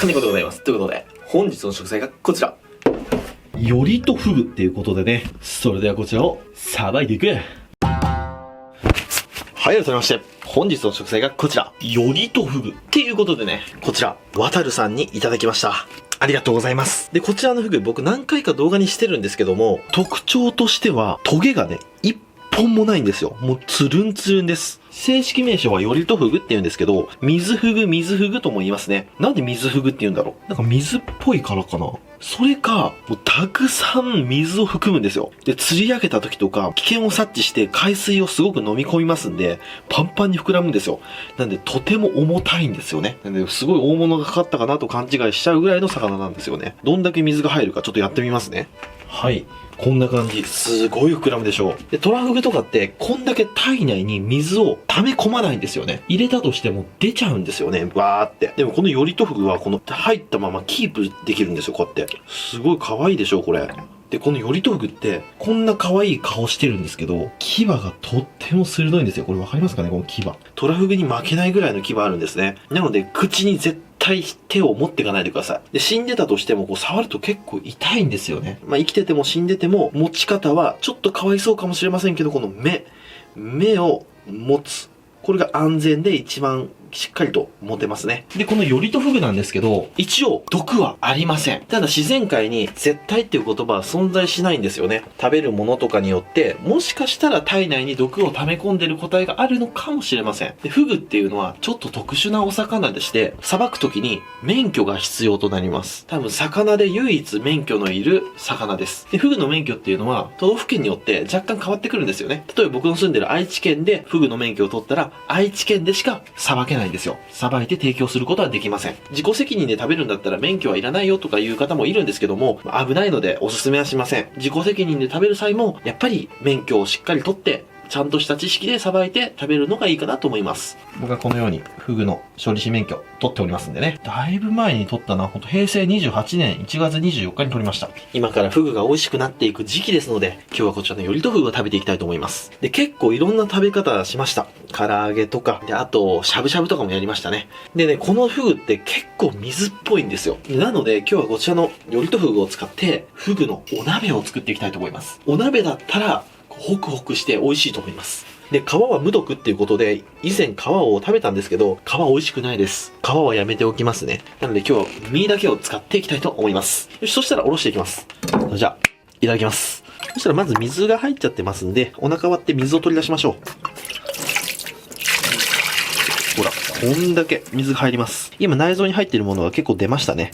金子でございます。ということで、本日の食材がこちら。よりとフグっていうことでね、それではこちらをさばいていく。はい、改めまして、本日の食材がこちら。よりとフグっていうことでね、こちら、渡るさんにいただきました。ありがとうございます。で、こちらのフグ、僕何回か動画にしてるんですけども、特徴としては、トゲがね、一本もないんですよ。もうつるんつるんです。正式名称はよりとフグって言うんですけど、水フグとも言いますね。なんで水フグって言うんだろう。なんか水っぽいからかな。それか、もうたくさん水を含むんですよ。で、釣り上げた時とか、危険を察知して海水をすごく飲み込みますんで、パンパンに膨らむんですよ。なんで、とても重たいんですよね。なんで、すごい大物がかかったかなと勘違いしちゃうぐらいの魚なんですよね。どんだけ水が入るかちょっとやってみますね。はい。こんな感じ。すごい膨らむでしょう。で、トラフグとかって、こんだけ体内に水を溜め込まないんですよね。入れたとしても出ちゃうんですよね。わーって。でもこのよりとフグは、この入ったままキープできるんですよ、こうやって。すごい可愛いでしょう、これ。で、このよりとフグって、こんな可愛い顔してるんですけど、牙がとっても鋭いんですよ。これわかりますかね、この牙。トラフグに負けないぐらいの牙あるんですね。なので、口に絶対手を持っていかないでください。で、死んでたとしても、こう触ると結構痛いんですよね。まあ、生きてても死んでても、持ち方はちょっとかわいそうかもしれませんけど、この目を持つ。これが安全で一番しっかりと持てますね。で、このよりとフグなんですけど、一応毒はありません。ただ自然界に絶対っていう言葉は存在しないんですよね。食べるものとかによって、もしかしたら体内に毒を溜め込んでる個体があるのかもしれません。で、フグっていうのはちょっと特殊なお魚でして、さばくときに免許が必要となります。多分魚で唯一免許のいる魚です。で、フグの免許っていうのは都道府県によって若干変わってくるんですよね。例えば僕の住んでる愛知県でフグの免許を取ったら、愛知県でしかさばけないんですよ。さばいて提供することはできません。自己責任で食べるんだったら免許はいらないよとかいう方もいるんですけども、危ないのでおすすめはしません。自己責任で食べる際も、やっぱり免許をしっかり取って、ちゃんとした知識でさばいて食べるのがいいかなと思います。僕はこのようにフグの処理師免許取っておりますんでね。だいぶ前に取ったな。ほんと平成28年1月24日に取りました。今からフグが美味しくなっていく時期ですので、今日はこちらのよりとフグを食べていきたいと思います。で、結構いろんな食べ方しました。唐揚げとか、で、あと、しゃぶしゃぶとかもやりましたね。でね、このフグって結構水っぽいんですよ。なので今日はこちらのよりとフグを使って、フグのお鍋を作っていきたいと思います。お鍋だったら、ホクホクして美味しいと思います。で、皮は無毒っていうことで、以前皮を食べたんですけど、皮美味しくないです。皮はやめておきますね。なので今日は身だけを使っていきたいと思います。よし、そしたらおろしていきます。じゃあ、いただきます。そしたらまず水が入っちゃってますんで、お腹割って水を取り出しましょう。ほら、こんだけ水が入ります。今内臓に入っているものが結構出ましたね。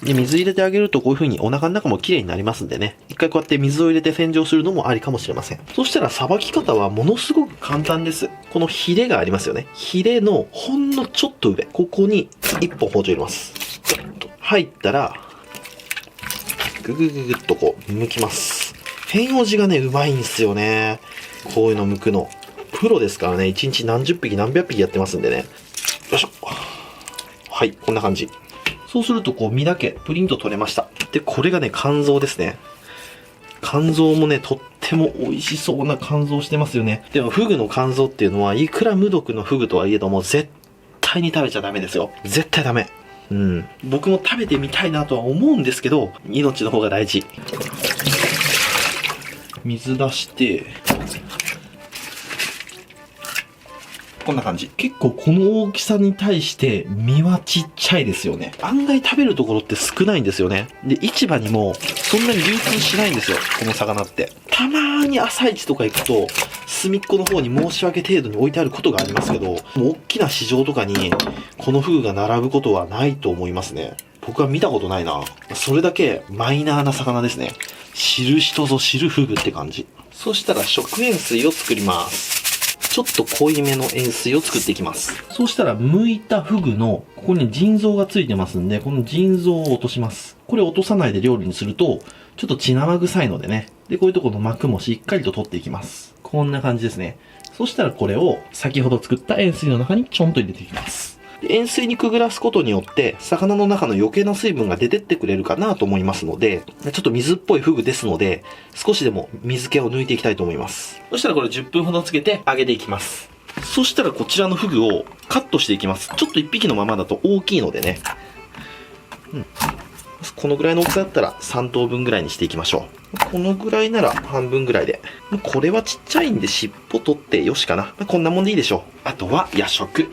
で、水入れてあげるとこういう風にお腹の中も綺麗になりますんでね。一回こうやって水を入れて洗浄するのもありかもしれません。そしたらさばき方はものすごく簡単です。このヒレがありますよね。ヒレのほんのちょっと上。ここに一本包丁入れます。入ったら、ぐぐぐぐっとこう剥きます。変おじがね、うまいんですよね。こういうの剥くの。プロですからね。一日何十匹何百匹やってますんでね。よいしょ。はい、こんな感じ。そうするとこう身だけプリンと取れました。で、これがね、肝臓ですね。肝臓もね、とっても美味しそうな肝臓してますよね。でもフグの肝臓っていうのはいくら無毒のフグとはいえども絶対に食べちゃダメですよ。絶対ダメ。うん。僕も食べてみたいなとは思うんですけど、命の方が大事。水出して、こんな感じ。結構この大きさに対して身はちっちゃいですよね。案外食べるところって少ないんですよね。で、市場にもそんなに流通しないんですよ。この魚って。たまーに朝市とか行くと、隅っこの方に申し訳程度に置いてあることがありますけど、もう大きな市場とかにこのフグが並ぶことはないと思いますね。僕は見たことないな。それだけマイナーな魚ですね。知る人ぞ知るフグって感じ。そしたら食塩水を作ります。ちょっと濃いめの塩水を作っていきます。そうしたら剥いたフグのここに腎臓がついてますんで、この腎臓を落とします。これ落とさないで料理にするとちょっと血生臭いのでね。で、こういうところの膜もしっかりと取っていきます。こんな感じですね。そしたらこれを先ほど作った塩水の中にちょんと入れていきます。塩水にくぐらすことによって魚の中の余計な水分が出てってくれるかなと思いますので、ちょっと水っぽいフグですので少しでも水気を抜いていきたいと思います。そしたらこれ10分ほどつけて揚げていきます。そしたらこちらのフグをカットしていきます。ちょっと1匹のままだと大きいのでね、このぐらいの大きさだったら3等分ぐらいにしていきましょう。このぐらいなら半分ぐらいで。これはちっちゃいんで尻尾取ってよしかな。こんなもんでいいでしょう。あとは夜食。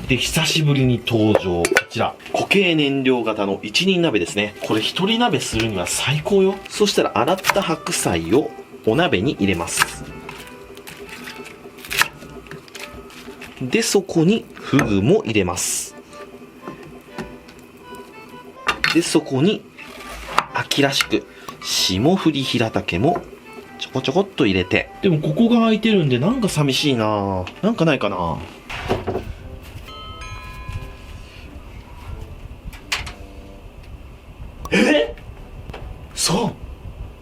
で、久しぶりに登場。こちら。固形燃料型の一人鍋ですね。これ一人鍋するには最高よ。そしたら洗った白菜をお鍋に入れます。で、そこにフグも入れます。で、そこに秋らしく霜降り平茸もちょこちょこっと入れて。でもここが空いてるんでなんか寂しいな。なんかないかな。そう、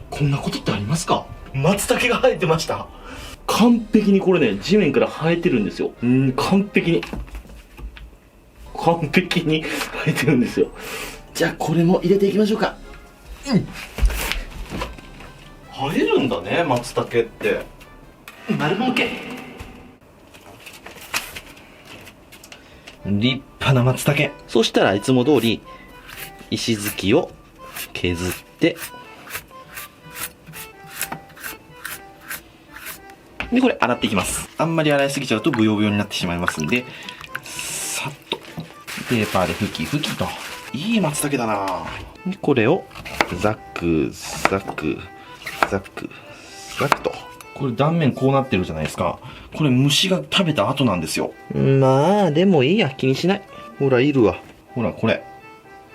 こんなことってありますか？松茸が生えてました。完璧にこれね、地面から生えてるんですよ。完璧に生えてるんですよ。じゃあこれも入れていきましょうか。生えるんだね、松茸って。丸儲け。立派な松茸。そしたらいつも通り石突きを削って、でこれ洗っていきます。あんまり洗いすぎちゃうとブヨブヨになってしまいますんで、さっとペーパーで拭き拭きと。いい松茸だな。でこれをザクザクザクザクと。これ断面こうなってるじゃないですか。これ虫が食べた後なんですよ。まあでもいいや、気にしない。ほらいるわ。ほらこれ、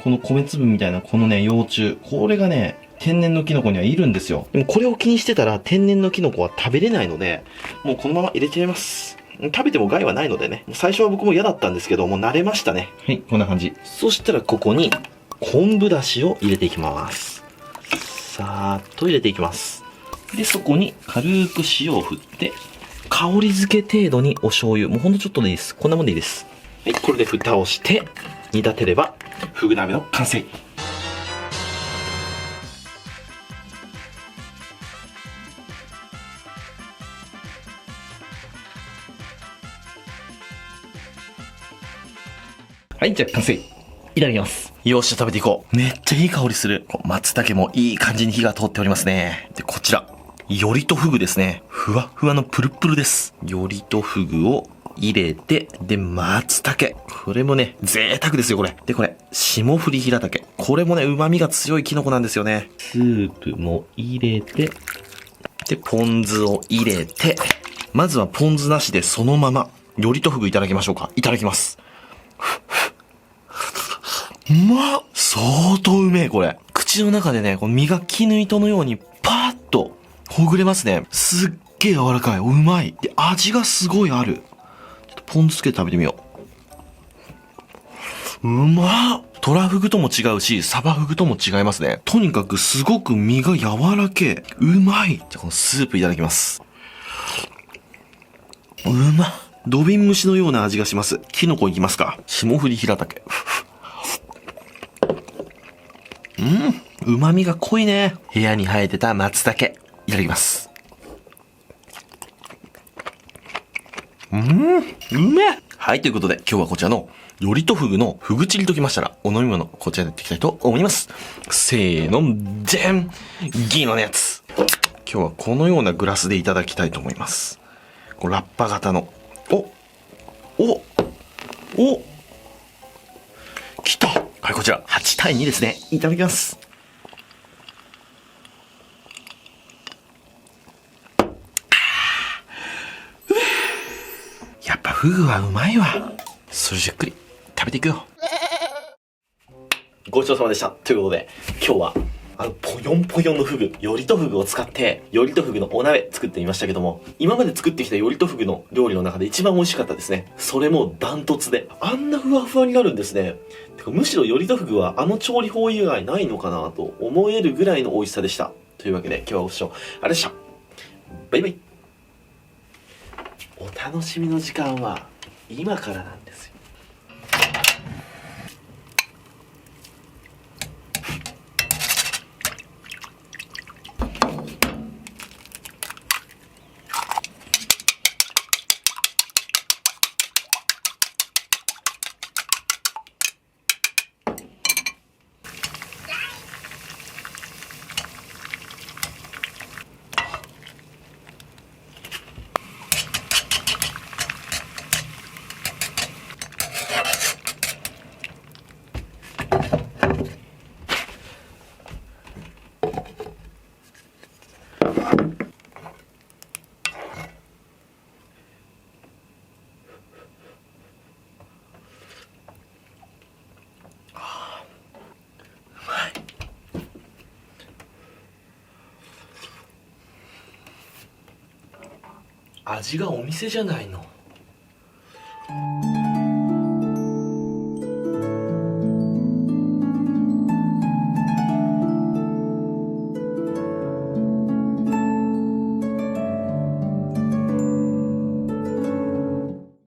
この米粒みたいなこのね幼虫、これがね天然のキノコにはいるんですよ。でもこれを気にしてたら天然のキノコは食べれないので、もうこのまま入れちゃいます。食べても害はないのでね。最初は僕も嫌だったんですけども、慣れましたね。はい、こんな感じ。そしたらここに昆布だしを入れていきます。さーっと入れていきます。で、そこに軽く塩を振って、香り付け程度にお醤油。もうほんとちょっとでいいです。こんなもんでいいです。はい、これで蓋をして、煮立てれば、フグ鍋の完成。はい、じゃあ完成。いただきます。よっしゃ、食べていこう。めっちゃいい香りする。松茸もいい感じに火が通っておりますね。で、こちら。よりとフグですね。ふわふわのプルプルです。よりとフグを入れて、で、松茸。これもね、贅沢ですよ、これ。で、これ、霜降り平茸。これもね、旨味が強いキノコなんですよね。スープも入れて、で、ポン酢を入れて、まずはポン酢なしでそのまま、よりとフグいただきましょうか。いただきます。うまっ！相当うめえ、これ。口の中でね、この身が絹糸のようにパーッとほぐれますね。すっげえ柔らかい。うまい。で、味がすごいある。ちょっとポン酢つけて食べてみよう。うまっ！トラフグとも違うし、サバフグとも違いますね。とにかくすごく身が柔らけえ。うまい。じゃあこのスープいただきます。うまっ！土瓶蒸しのような味がします。キノコいきますか。霜降り平茸。旨味が濃いね。部屋に生えてた松茸。いただきます。うめえ。はい、ということで今日はこちらのよりとフグのフグチリときましたらお飲み物こちらでやっていきたいと思います。せーの、でん！銀のやつ。今日はこのようなグラスでいただきたいと思います。こうラッパ型の。来た。はい、こちら8対2ですね。いただきます。やっぱフグはうまいわ。それじゃっくり食べていくよ。ごちそうさまでした。ということで今日はぽよんぽよんのフグ、よりとフグを使ってよりとフグのお鍋作ってみましたけども、今まで作ってきたよりとフグの料理の中で一番美味しかったですね。それもダントツで、あんなふわふわになるんですね。てかむしろよりとフグは調理法以外ないのかなと思えるぐらいの美味しさでした。というわけで今日はご視聴ありがとうございました。バイバイ。お楽しみの時間は今からなんですよ。味がお店じゃないの。